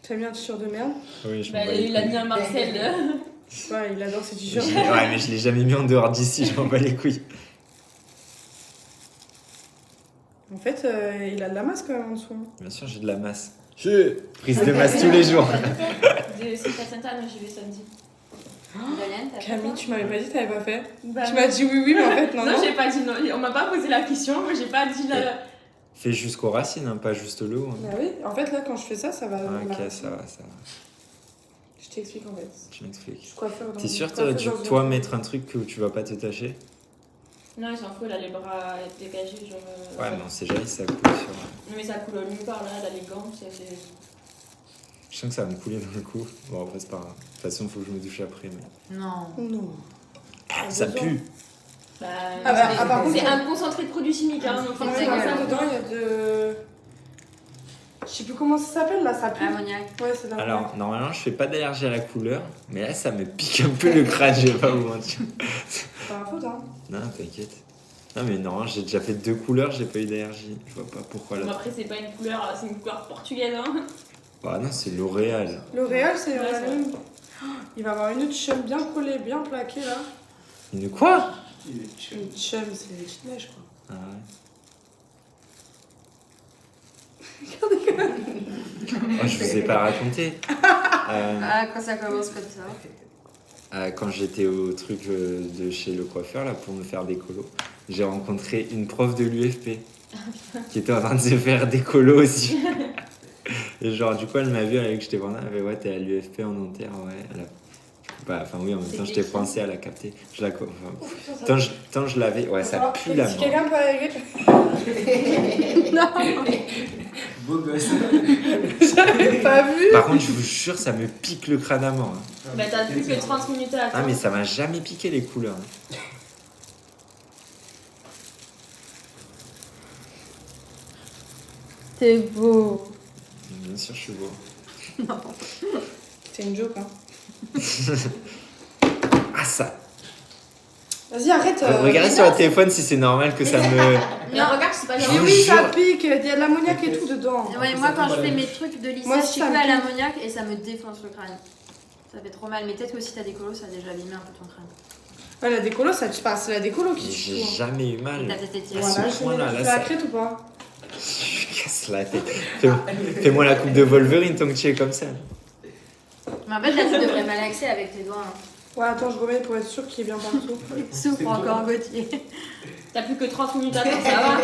T'as mis un t-shirt de merde? Oui, je m'en Bah, bats les il a couilles. mis un Marcel. Ouais, il adore ces t-shirts. Ouais, mais je l'ai jamais mis en dehors d'ici, je m'en bats les couilles. En fait, il a de la masse quand même en dessous. Bien sûr, j'ai de la masse. Prise de masse tous les jours. De Saint-Saint-Anne, moi j'y vais samedi. Dorian, t'as fait Camille, quoi? tu m'avais pas dit que t'avais pas fait. Bah, Tu m'as dit oui, mais en fait, non. non, j'ai pas dit non. On m'a pas posé la question, moi j'ai pas dit la. Fais jusqu'aux racines, hein, pas juste le haut. Hein. Bah oui, en fait, là, quand je fais ça, ça va. Ah, ok, là. ça va. Je t'explique en fait. Tu m'expliques. Je suis coiffeur dans T'es sûr, coiffeuse dans toi, une- mettre un truc où tu vas pas te tâcher? Non, il s'en fout, elle a les bras dégagés. Genre, Ouais, mais on sait jamais si ça coule sur. Non, mais ça coule nulle part là, elle a les gants, c'est. Je sens que ça va me couler dans le cou. Bon, en fait, c'est pas grave. De toute façon, faut que je me douche après. Mais... Non. Non. Ça pue! Bah, Ah bah, ah, par contre, c'est un concentré de produits chimiques, hein, donc Ah, c'est ouais, comme ouais, ça. dedans, il y a de. Je sais plus comment ça s'appelle là, ça pue. Ammoniac. Ouais, c'est là. Alors, normalement, je fais pas d'allergie à la couleur, mais là, ça me pique un peu le crâne, je vais pas vous mentir. C'est pas ma faute, hein. Non, t'inquiète. Non, mais non, j'ai déjà fait 2 couleurs, j'ai pas eu d'allergie. Je vois pas pourquoi Bon, là. après, c'est pas une couleur, c'est une couleur portugaise, hein. Bah non, c'est L'Oréal. L'Oréal, c'est Ouais, la c'est même. Oh, il va avoir une autre chum bien collée, bien plaquée là. Une quoi? Une chum, c'est des petites neiges quoi. Ah ouais. Oh, je vous ai pas raconté. Ah, quand ça commence comme ça. Quand j'étais au truc de chez le coiffeur là pour me faire des colos, j'ai rencontré une prof de l'UFP qui était en train de se faire des colos aussi. Et genre du coup elle m'a vu avec que j'étais vraiment, elle avait ouais t'es à l'UFP en Nanterre, ouais. Elle a... Bah enfin oui en même temps j'étais français, elle a capté. Je la enfin, tant je l'avais, ouais ça pue la Si mort. quelqu'un peut aller. Non. Beau gosse. J'avais pas vu. Par contre je vous jure ça me pique le crâne à mort. Hein. Bah, t'as plus que 30 minutes à Ah attendre. mais ça m'a jamais piqué les couleurs. Hein. T'es beau. Bien sûr je suis beau. C'est une joke, hein. Ah ça. Vas-y, arrête. Regardez sur le téléphone si c'est normal que ça me... Mais regarde, c'est pas Je Mais vous oui, ça jure. pique. Il y a de l'ammoniac et tout dedans. Ouais, moi quand je fais mes trucs de lycée, Moi, je suis ça que me à pique. l'ammoniac et ça me défonce le crâne. Ça fait trop mal, mais peut-être que si t'as des colos, ça a déjà abîmé un peu ton crâne. Ouais, la décolo, ça te passe. C'est la décolo qui tue. J'ai jamais eu Et mal. t'as peut-être été À ce Voilà, je point-là, mets là, la ça- crête ou pas? Je casse la tête. Fais-moi la coupe de Wolverine tant que tu es comme ça. Mais en fait, là, tu devrais malaxer avec tes doigts. Hein. Ouais, attends, je remets pour être sûr qu'il est bien partout. Souffre encore, Gauthier. T'as plus que 30 minutes à attendre, ça va.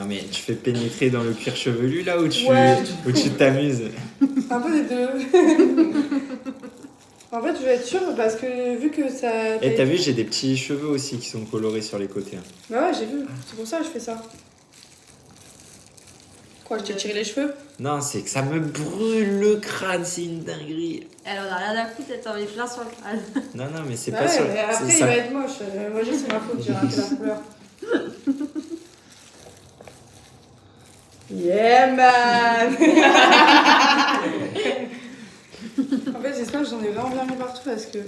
Non mais tu fais pénétrer dans le cuir chevelu là où tu Ouais. où tu t'amuses. Un peu des deux. En fait, je vais être sûre parce que vu que ça. Et t'as vu, j'ai des petits cheveux aussi qui sont colorés sur les côtés. Hein. Bah ouais, j'ai vu. C'est pour ça que je fais ça. Quoi, je t'ai tiré les cheveux? Non, c'est que ça me brûle le crâne, c'est une dinguerie. Elle en a rien à foutre, elle t'en met plein sur le crâne. Non, non, mais c'est Bah pas ouais, sur. mais après, c'est- il ça- va être moche. Moi, je sais, c'est ma faute, j'ai raté la couleur. Yeah, man! En fait, j'espère que j'en ai vraiment bien mis partout parce que. En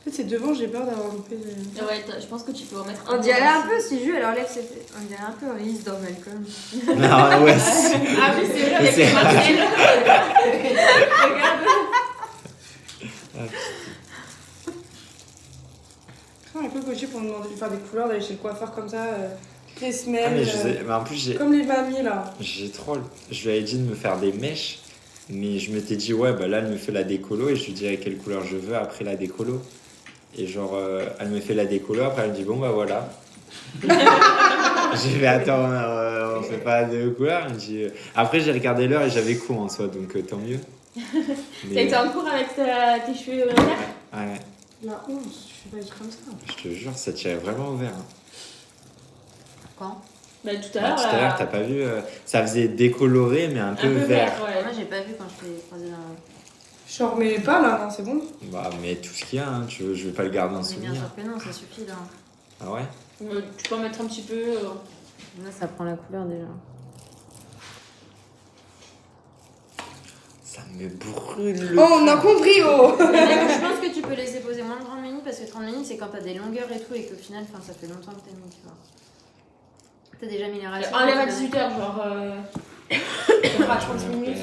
fait, c'est devant, j'ai peur d'avoir loupé. Ouais, je pense que tu peux remettre On dirait un peu, si Jules, elle enlève ses... On dirait un peu Alice dans Malcolm. Non, ouais. c'est- Ah oui, c'est vrai, C'est- avec Marcel. Regarde. Un peu coché pour me demander de faire des couleurs, d'aller chez le coiffeur comme ça, toutes les semaines. Ah, mais, mais en plus, Comme les mamies là. j'ai trop. Je lui avais dit de me faire des mèches, mais je m'étais dit, ouais, bah là, elle me fait la décolo et je lui dirai quelle couleur je veux après la décolo. Et genre, elle me fait la décolo, après elle me dit, bon, bah voilà. J'ai fait, attends, on fait pas de couleur. Elle me dit, après, j'ai regardé l'heure et j'avais cours en soi, donc tant mieux. T'as été en cours avec tes cheveux verts? Ouais, La honte, je fais pas être comme ça. je te jure, ça tirait vraiment au vert. Hein. Quand Bah, tout à Bah, l'heure. tout à l'heure, t'as pas vu, ça faisait décoloré, mais un peu vert. ouais. Moi, j'ai pas vu quand je t'ai croisé dans la... Je n'en remets pas là, non, c'est bon. Bah, mais tout ce qu'il y a, hein, tu veux, je vais pas le garder en Mais bien souvenir. sûr que non, ça suffit là. Ah ouais? Tu peux en mettre un petit peu. Là, ça prend la couleur déjà. Ça me brûle le Oh, on a compris, oh! Je pense que tu peux laisser poser moins de 30 minutes parce que 30 minutes, c'est quand t'as des longueurs et tout et qu'au final, ça fait longtemps que t'as mis, tu vois. T'as déjà mis les racines. Enlève à 18h, genre. Ça fera 30 minutes.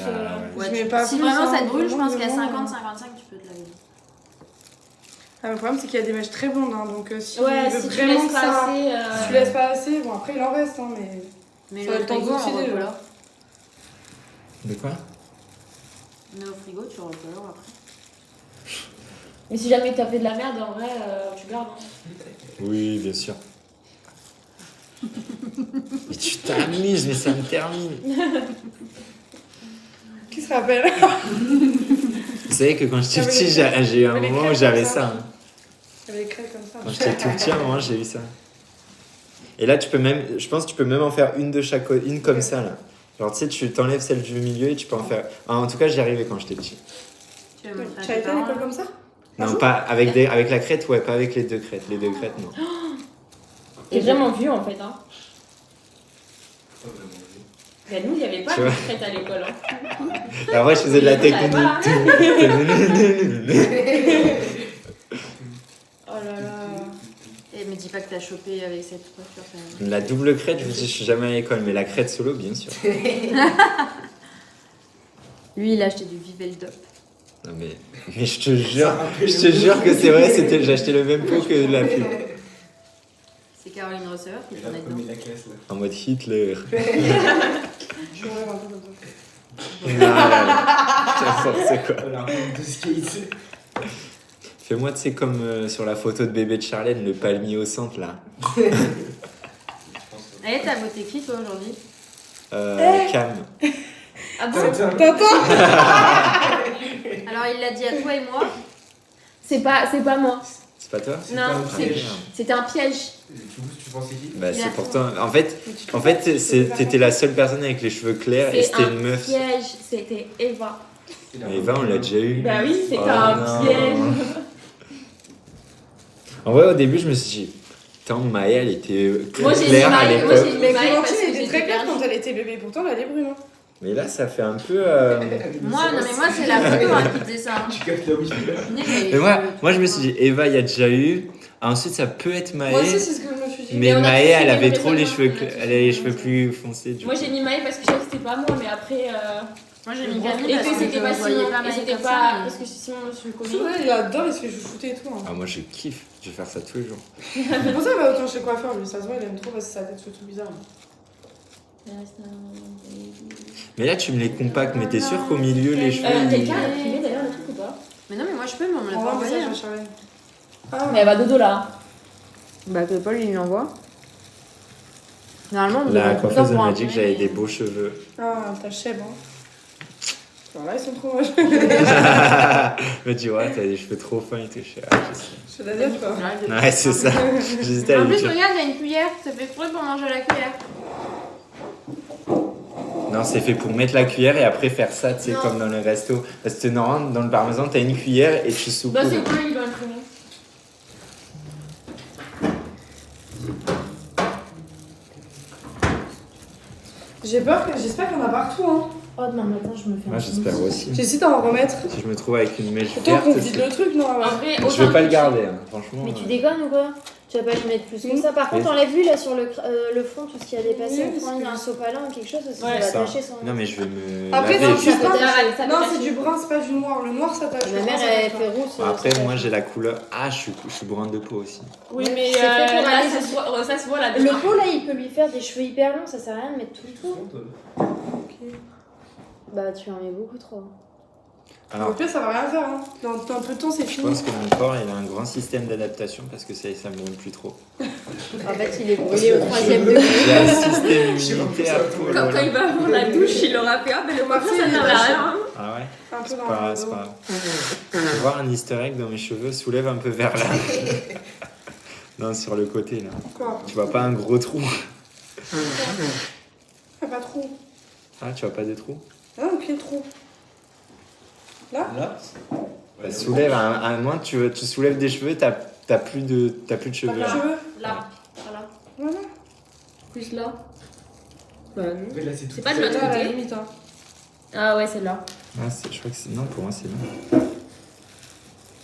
Je mets pas Si plus, vraiment hein, ça te brûle, je pense qu'à vraiment, 50-55, tu peux te laver. Ah, le problème, c'est qu'il y a des mèches très blondes, hein, donc si Ouais, tu veux si tu vraiment laisses que pas ça... assez. Si tu laisses pas assez, bon après il en reste, hein, mais... Mais Ça va le le temps frigo, en d'oxyder, recolore. De quoi? Mais au frigo, tu recolores après. Mais si jamais t'as fait de la merde, en vrai, tu gardes. Hein. Oui, bien sûr. Mais tu t'amuses, mais ça me termine. Qui se rappelle? Vous savez que quand j'étais petit, j'ai eu un les moment où crêpes j'avais comme ça. ça. Hein. Il y avait des crêpes comme ça. Quand j'étais tout petit, à un moment, j'ai eu ça. Et là, tu peux même, je pense que tu peux même en faire une de chaque côté, une comme ça, là. Genre, tu sais, tu t'enlèves celle du milieu et tu peux en faire... Ah, en tout cas, j'y arrivais quand j'étais petit. Tu veux montrer à Tu tes avais fait à parents, l'école là comme ça? Non, pas avec, avec la crête, ouais, pas avec les deux crêtes. Les deux crêtes, non. T'es vraiment vieux en fait. Hein. Bah, nous, il n'y avait pas Tu de vois. crête à l'école. Hein. Après, je faisais de la technique. Oh là là. Et me dis pas que t'as chopé avec cette coiffure. Ça... La double crête, je vous dis, je suis jamais à l'école, mais la crête solo, bien sûr. Lui, il a acheté du Viveldop. Non, mais je te jure que c'est vrai, j'ai acheté le même pot que la pub. C'est Caroline Rosser qui Et t'en la est première dedans. de la classe, là. En mode Hitler. Je me relève un peu comme ça. Non, n'importe quoi. Voilà, un peu de skate. Fais-moi, tu sais, comme sur la photo de bébé de Charlène, le palmier au centre, là. Allez, t'as voté qui toi aujourd'hui? Cam. Ah bon? T'entends? Alors, il l'a dit à toi et moi. C'est pas moi. C'est pas toi? Non, Ah, c'est- merde. C'était un piège. Tu pensais qui? Bah, Il a c'est fait. pourtant. En fait, t'étais la seule personne avec les cheveux clairs et C'est c'était un une meuf. piège. C'était Eva. Mais Eva, on l'a déjà eu. Bah oui, c'était Oh, un non. piège. En vrai, au début, je me suis dit, putain, Maya, elle était Moi, j'ai claire mis à Maya, moi, l'époque. j'ai mis Mais Maya parce Clémentine que était j'étais très claire perdue. quand elle était bébé, pourtant elle est brune. Hein. Mais là, ça fait un peu. Moi, non, mais moi, c'est la photo hein, qui disait ça. Hein. Tu captes là où je suis là. Nick, il avait Mais moi, les cheveux moi, je me tout suis dit, Eva, il y a déjà eu. Ensuite, ça peut être Moi aussi, Maë. c'est ce que je me suis dit. Mais on a tous Maë, elle eu avait les trop les raisonnements, cheveux, on a tous elle avait les eu cheveux les plus foncés. Du Moi, coup. j'ai mis Maë parce que je savais que c'était pas moi, mais après. Moi, j'ai mis Et Camille parce que que c'était je pas voyais Simon. pas Et Maë c'était comme pas. ça. Parce que Simon, je le Je connais. ouais, il adore, il se fait chouchouter et tout. Hein. Ah, moi, je kiffe. Je vais faire ça tous les jours. C'est pour ça qu'il va autant chez le coiffeur, lui. Ça se voit, il aime trop parce que sa tête fait tout bizarre. Mais là, tu me les compactes, mais t'es sûr qu'au milieu, les cheveux. ils- Quelqu'un a imprimé d'ailleurs le truc ou pas? Mais non, mais moi, je peux, mais on me l'a On pas va un envoyé. message Hein. à Charlène. Ah, Mais elle va dodo là. Bah, que Paul, il lui envoie. Normalement, on me La demande tout le temps coiffeuse, elle pour m'a un dit que premier, j'avais mais- des beaux cheveux. ah t'as chèvre, hein. Alors là, ils sont trop moches. Elle m'a dit, ouais, t'as des cheveux trop fins et tout. Je suis, ah, je sais. Je suis d'Asiate, quoi. Ouais, c'est ça. J'hésitais à En lui plus, dire. regarde, il y a une cuillère. Ça fait exprès pour manger à la cuillère. Non, c'est fait pour mettre la cuillère et après faire ça, tu sais, Non. comme dans le resto. Parce que normalement, dans le parmesan, t'as une cuillère et tu soupes. Bah, c'est quoi, il va imprimer. J'ai peur, j'espère qu'il y en a partout, hein. Oh, demain matin, je me fais Moi, j'espère aussi. J'hésite à en remettre. Si je me trouve avec une mèche Autant verte, qu'on vide le truc, non? En Ouais. vrai, je vais pas le garder, hein, franchement. Mais tu déconnes ou quoi? Tu vas pas lui mettre plus que Mhm. ça. Par contre, Mais- enlève-lui là sur le front tout ce qui a dépassé. Oui, Prends parce un que- sopalin ou quelque chose, parce que Ouais, ça ça. va tacher son. Non, mais je vais me. Après, laver. non, ça peut brun. tacher. ça Non, peut c'est tacher. du brun, c'est pas du noir. Le noir, ça tâche. Ma Le mère, brun, ça elle tâche fait pas. rousse. Après, ça moi, tache. j'ai la couleur. Ah, je suis brun de peau aussi. Oui, Ouais, mais c'est fait pour là, aller- ça se voit là. Le pot là, il peut lui faire des cheveux hyper longs, ça sert à rien de mettre tout le tour. Bah, tu en mets beaucoup trop. Au Alors, pire, ça va rien faire. Hein. Dans un peu de temps, c'est je fini. pense que mon corps, il a un grand système d'adaptation parce que ça me brûle plus trop. En fait, il est brûlé au 3ème degré. J'ai un système immunitaire. Oh là Quand là. il va avoir la douche, il aura fait ah, mais le matin, ça ne servait à rien. Ah ouais? Un peu C'est dans pas grave, le c'est dos. pas grave. Tu veux voir un easter egg dans mes cheveux? Soulève un peu vers là. Non, sur le côté là. Quoi? Tu vois pas un gros trou? Ah, pas trop. Ah, tu vois pas de trou? Ah, quel trou? Là? Là Bah, soulève, à moins que tu soulèves des cheveux, t'as plus de cheveux. Les Là. là. cheveux? Là, voilà. Voilà. Plus là. Bah non. Ouais, là, c'est tout. C'est pas de l'autre Là, à la côté. limite, hein. Ah ouais, c'est là. Ah, je crois que c'est. Non, pour moi, c'est là.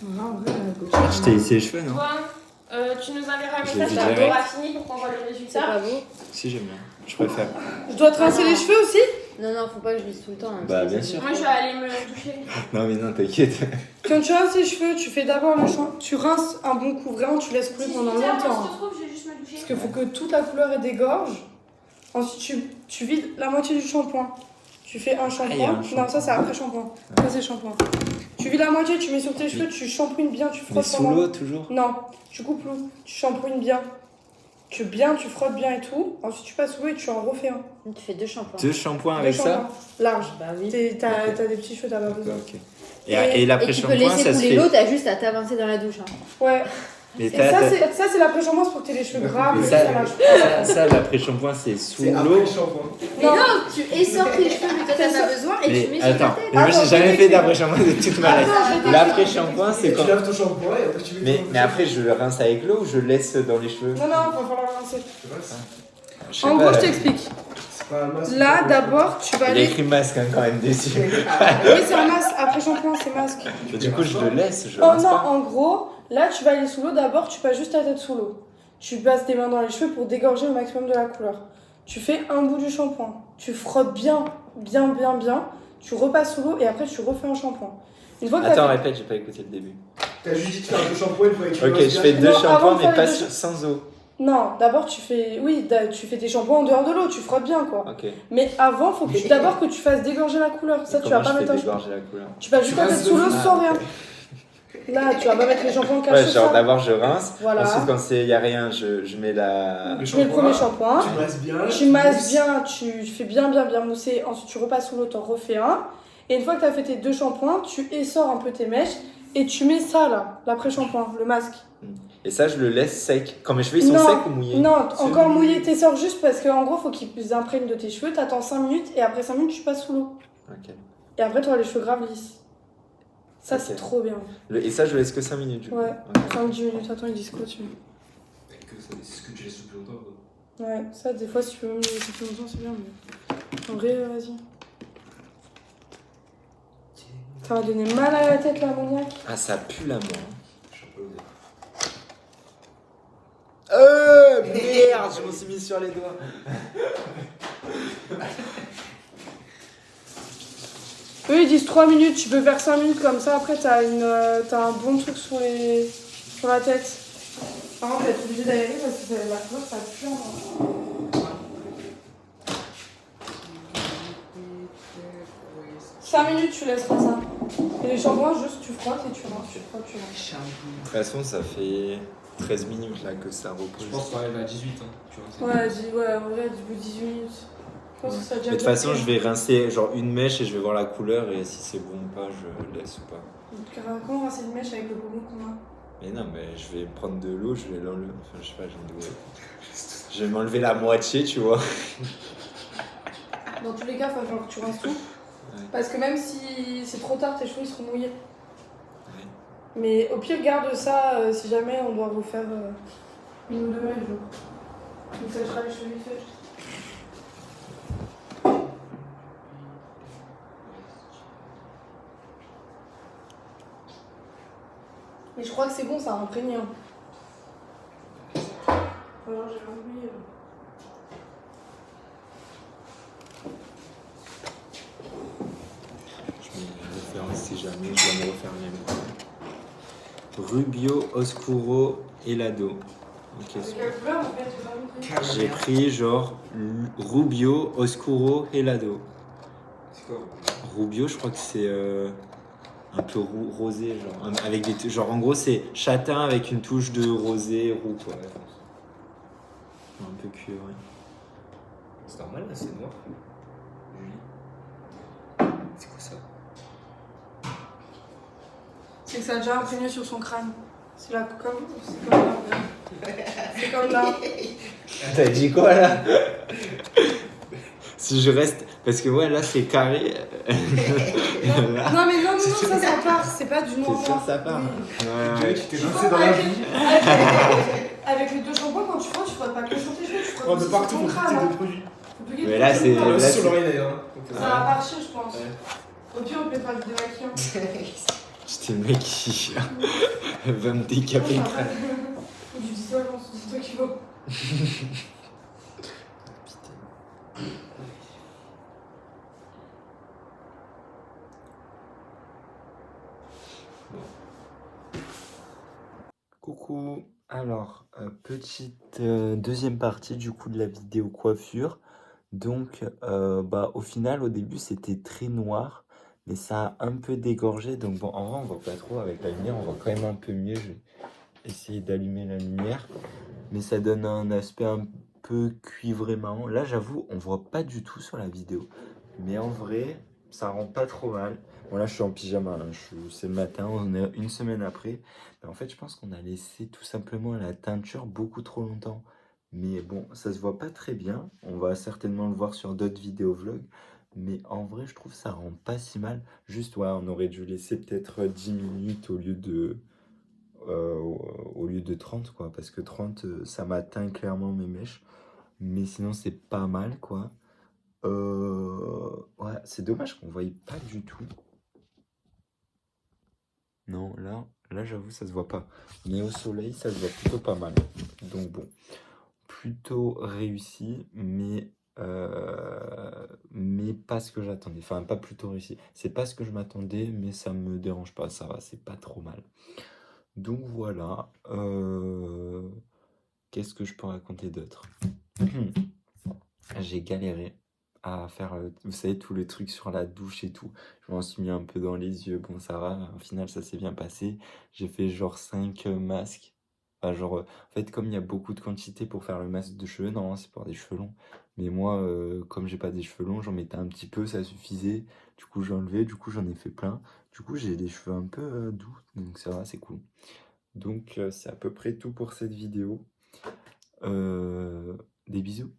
Ah, en vrai, à gauche. Je t'ai lissé les cheveux, non? Toi, tu nous enverras un Je message le quand dis on aura direct. fini pour qu'on voit le C'est résultat. pas beau. Si, j'aime bien. Je préfère. Je dois tracer les cheveux aussi? Non, non, faut pas que je lisse tout le temps. hein, Bah, parce que bien ça- sûr. Moi, je vais aller me doucher. Non, mais non, t'inquiète. Quand tu rinces tes cheveux, tu fais d'abord le shampoing. Tu rinces un bon coup, vraiment, tu laisses couler pendant longtemps. Si hein. je te trouve, je vais juste me doucher. Parce qu'il faut que toute la couleur elle dégorge. Ensuite, tu vides la moitié du shampoing. Tu fais un il y a shampoing. un Non, shampoing. ça c'est après shampoing. Ça c'est shampoing. Tu vides la moitié, tu mets sur tes cheveux, tu shampouines bien, tu Mais frottes sous pendant. l'eau, toujours. Non, tu coupes l'eau. Tu shampouines bien. Tu frottes bien et tout. Ensuite, tu passes sous l'eau et tu en refais un. Tu fais 2 shampoings. 2 shampoings avec Deux ça shampoings. Large. Bah oui. T'as des petits cheveux, t'as pas Ok, besoin. ok. Et tu peux l'après-shampoing, laisser ça se couler fait. l'eau, t'as juste à t'avancer dans la douche. Hein. Ouais. Mais Et ça, c'est l'après-shampoing, c'est pour que t'aies les cheveux gras. Mais mais ça- ça marche pas. ça, l'après-shampoing, c'est sous C'est après l'eau. le shampoing. Mais non, tu essores tes cheveux, mais toi t'en as besoin et Mais tu mets sur ta attends, tête. mais moi j'ai Attends, jamais je fait t'explique. d'après-shampoing de toute ma life. Attends, je vais t'expliquer. L'après-shampoing, c'est Et quand. tu laves ton shampoing et après tu mets ton- Mais après, je le rince avec l'eau ou je le laisse dans les cheveux? Non, non, va falloir rincer. C'est vrai, Je sais En pas, gros, je là. t'explique. c'est pas un masque. Là, d'abord, tu vas Il y a aller. écrit masque hein, quand même dessus. Oui, c'est un masque. Après shampoing, c'est masque. Mais du coup, je le laisse, je Oh rince non, pas. en gros, là, tu vas aller sous l'eau. D'abord, tu passes juste ta tête sous l'eau. Tu passes tes mains dans les cheveux pour dégorger au maximum de la couleur. Tu fais un bout du shampoing. Tu frottes bien. Tu repasses sous l'eau et après, tu refais un shampoing. Une fois que Attends, t'as fait... répète, j'ai pas écouté le début. T'as juste dit de faire deux shampoings une fois et tu Ok, rinces je bien. fais 2 Non, avant shampoings, de mais faire pas les deux- sans eau. Non, d'abord, tu fais... Oui, tu fais tes shampoings en dehors de l'eau. Tu frottes bien, quoi. Ok. Mais avant, faut que d'abord que tu fasses dégorger la couleur. Ça, tu vas Comment pas je mettre fais un shampoing. dégorger la couleur? Tu vas juste ta tête rinces sous l'eau de- sans rien. Là, tu vas pas mettre les shampoings Ouais, cachés. genre d'abord je rince, Voilà. ensuite quand il y a rien, je mets la. Le Tu mets le premier shampoing. Tu masses bien. Tu masses mousses. bien, tu fais bien mousser. Ensuite, tu repasses sous l'eau, t'en refais un. Et une fois que tu as fait tes 2 shampoings, tu essores un peu tes mèches et tu mets ça là, l'après-shampoing, le masque. Et ça, je le laisse sec. Quand mes cheveux ils sont Non, secs ou mouillés? Non, C'est encore mouillé. mouillé, t'essores juste parce qu'en gros, faut qu'ils imprègnent de tes cheveux. T'attends 5 minutes et après 5 minutes, tu passes sous l'eau. Ok. Et après, tu auras les cheveux graves lisses. Ça, Ok. c'est trop bien. Et ça, je le laisse que 5 minutes du coup. Ouais. Ok. 5-10 minutes, attends, ils disent quoi dessus. C'est ce que tu laisses plus longtemps. quoi. Ouais, ça, des fois, si tu peux même le laisser plus longtemps, c'est bien. Mais en vrai, vas-y. Ça va donner mal à la tête, l'ammoniac. Ah, ça pue la mort. Je sais pas où dire. Merde, je m'en suis mis sur les doigts. Eux, ils disent 3 minutes, tu peux faire 5 minutes comme ça. Après, t'as un bon truc sur la tête. Par contre, t'es obligé d'aérer parce que la couleur, ça pue. Hein. 5 minutes, tu laisseras ça. Et les shampoings, juste tu frottes et tu rinces, tu frottes, tu rinces. De toute façon, ça fait 13 minutes là que ça repose. Je pense qu'on arrive à 18 ans. Tu vois, Ouais, en vrai, du coup, 18 minutes. Je pense que ça a déjà Mais de toute façon, je vais rincer genre une mèche et je vais voir la couleur et si c'est bon ou pas, je laisse ou pas. Comment rincer une mèche avec le pommeau qu'on a? Mais non, mais je vais prendre de l'eau, je vais l'enlever. Enfin, je sais pas, je vais m'enlever la moitié, tu vois. Dans tous les cas, il va falloir que tu rinces tout. Ouais. Parce que même si c'est trop tard, tes cheveux ils seront mouillés. Ouais. Mais au pire, garde ça si jamais on doit vous faire une ou deux mèches. Donc ça sera les cheveux vite fait. Mais je crois que c'est bon, ça a imprégné. Hein. Alors j'ai oublié. Je mets une référence si jamais je dois me refaire les mots. Rubio Oscuro Helado. Ok, Avec quelle couleur en fait, j'ai pas compris. j'ai pris genre Rubio Oscuro Helado. C'est quoi? Rubio, je crois que c'est un peu rosé, genre, avec des genre en gros c'est châtain avec une touche de rosé roux quoi. Un peu cuir, ouais. C'est normal là, c'est noir. Julie. C'est quoi ça? C'est que ça a déjà imprégné sur son crâne. C'est là, c'est comme là. C'est comme là. T'as dit quoi là? Si je reste, parce que ouais là c'est carré. Là, Non mais non, ça part. C'est pas du noir. c'est sûr ça part. Oui. Ouais, ouais. Tu t'es Tu lancé frottes dans la avec, vie. avec les deux shampoings, quand tu frottes pas que sur tes cheveux, tu frottes Oh, aussi de sur partout, ton faut crâne. profiter Hein. des produits. Faut plus Mais là, c'est- Ah, là, aussi sur c'est- l'oreille d'ailleurs. Donc, Ça va partir, je pense. Ouais. Au pire, on mettra du démaquillant. J'étais le mec qui va me décaper le crâne. Ou du dissolvant, c'est toi qui vas. coucou. Alors, petite deuxième partie du coup de la vidéo coiffure. Donc, au final, au début, c'était très noir, mais ça a un peu dégorgé. Donc, bon, en vrai, on voit pas trop avec la lumière, on voit quand même un peu mieux. Je vais essayer d'allumer la lumière, mais ça donne un aspect un peu cuivré marron. Là, j'avoue, on voit pas du tout sur la vidéo, mais en vrai, ça rend pas trop mal. Bon, là, je suis en pyjama, hein, c'est le matin, on est une semaine après. Mais en fait, je pense qu'on a laissé tout simplement la teinture beaucoup trop longtemps. Mais bon, ça se voit pas très bien. On va certainement le voir sur d'autres vidéos vlogs. Mais en vrai, je trouve que ça rend pas si mal. Juste, ouais, on aurait dû laisser peut-être 10 minutes au lieu de 30, quoi. Parce que 30, ça m'atteint clairement mes mèches. Mais sinon, c'est pas mal, quoi. Ouais, c'est dommage qu'on voie pas du tout. Non, là j'avoue, ça se voit pas. Mais au soleil, ça se voit plutôt pas mal. Donc bon, plutôt réussi, mais pas ce que j'attendais. Enfin, pas plutôt réussi. C'est pas ce que je m'attendais, mais ça me dérange pas. Ça va, c'est pas trop mal. Donc voilà. Qu'est-ce que je peux raconter d'autre? J'ai galéré à faire, vous savez, tous les trucs sur la douche et tout. Je m'en suis mis un peu dans les yeux. Bon, ça va. Au final, ça s'est bien passé. J'ai fait genre 5 masques. Enfin, genre, en fait, comme il y a beaucoup de quantité pour faire le masque de cheveux, non, c'est pour des cheveux longs. Mais moi, comme j'ai pas des cheveux longs, j'en mettais un petit peu, ça suffisait. Du coup, j'ai enlevé. Du coup, j'en ai fait plein. Du coup, j'ai des cheveux un peu doux. Donc, ça va, c'est cool. Donc, c'est à peu près tout pour cette vidéo. Des bisous.